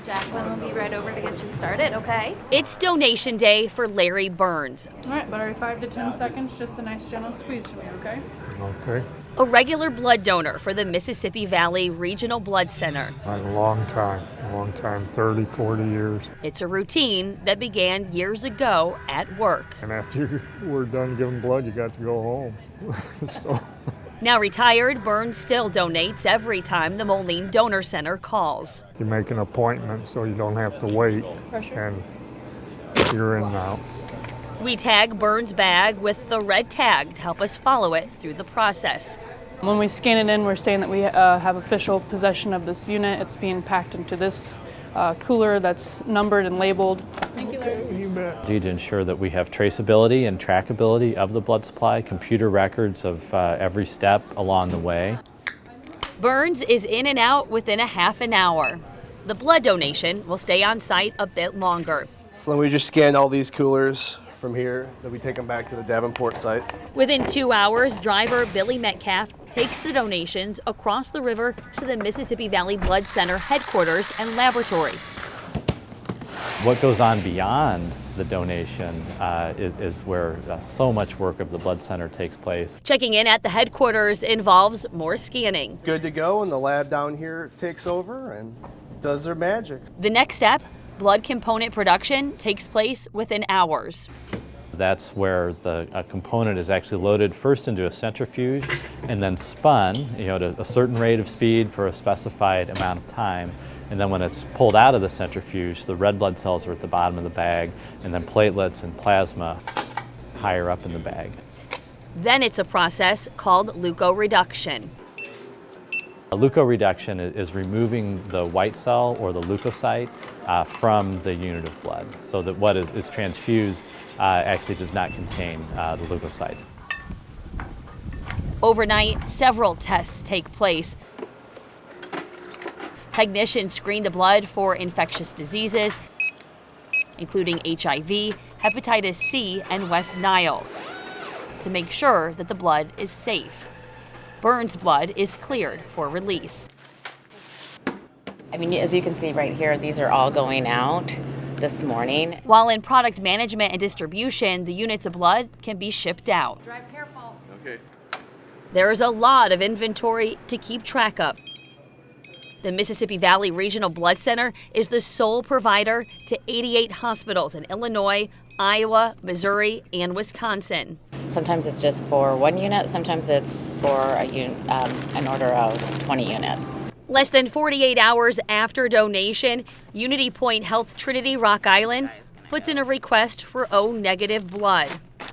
Jacqueline will be right over to get you started, okay? It's donation day for Larry Burns. All right, about every 5 to 10 seconds, just a nice gentle squeeze from you, okay? Okay. A regular blood donor for the Mississippi Valley Regional Blood Center. A long time, 30, 40 years. It's a routine that began years ago at work. And after you were done giving blood, you got to go home. So. Now retired, Burns still donates every time the Moline Donor Center calls. You make an appointment so you don't have to wait, and you're in now. We tag Burns' bag with the red tag to help us follow it through the process. When we scan it in, we're saying that we have official possession of this unit. It's being packed into this cooler that's numbered and labeled. Thank you, Larry. You bet. To ensure that we have traceability and trackability of the blood supply, computer records of every step along the way. Burns is in and out within a half an hour. The blood donation will stay on site a bit longer. So then we just scan all these coolers from here, then we take them back to the Davenport site. Within 2 hours, driver Billy Metcalf takes the donations across the river to the Mississippi Valley Blood Center headquarters and laboratory. What goes on beyond the donation is where so much work of the blood center takes place. Checking in at the headquarters involves more scanning. Good to go, and the lab down here takes over and does their magic. The next step, blood component production, takes place within hours. That's where the component is actually loaded first into a centrifuge and then spun, at a certain rate of speed for a specified amount of time. And then when it's pulled out of the centrifuge, the red blood cells are at the bottom of the bag, and then platelets and plasma higher up in the bag. Then it's a process called leukoreduction. Leukoreduction is removing the white cell or the leukocyte from the unit of blood, so that what is transfused actually does not contain the leukocytes. Overnight, several tests take place. Technicians screen the blood for infectious diseases, including HIV, hepatitis C, and West Nile, to make sure that the blood is safe. Burns' blood is cleared for release. I mean, as you can see right here, these are all going out this morning. While in product management and distribution, the units of blood can be shipped out. Drive careful. Okay. There's a lot of inventory to keep track of. The Mississippi Valley Regional Blood Center is the sole provider to 88 hospitals in Illinois, Iowa, Missouri, and Wisconsin. Sometimes it's just for one unit, sometimes it's for an order of 20 units. Less than 48 hours after donation, Unity Point Health Trinity Rock Island puts in a request for O-negative blood.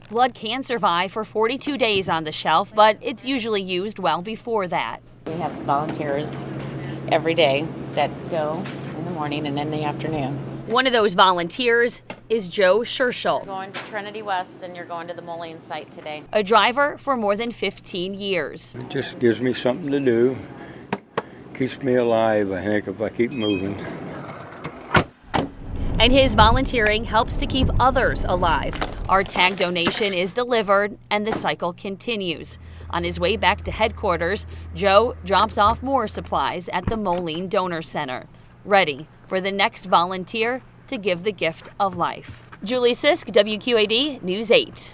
Blood can survive for 42 days on the shelf, but it's usually used well before that. We have volunteers every day that go in the morning and in the afternoon. One of those volunteers is Joe Scherschel, You're going to Trinity West and you're going to the Moline site today. a driver for more than 15 years. It just gives me something to do. Keeps me alive, I think, if I keep moving. And his volunteering helps to keep others alive. Our tag donation is delivered and the cycle continues. On his way back to headquarters, Joe drops off more supplies at the Moline Donor Center, ready for the next volunteer to give the gift of life. Julie Sisk, WQAD News 8.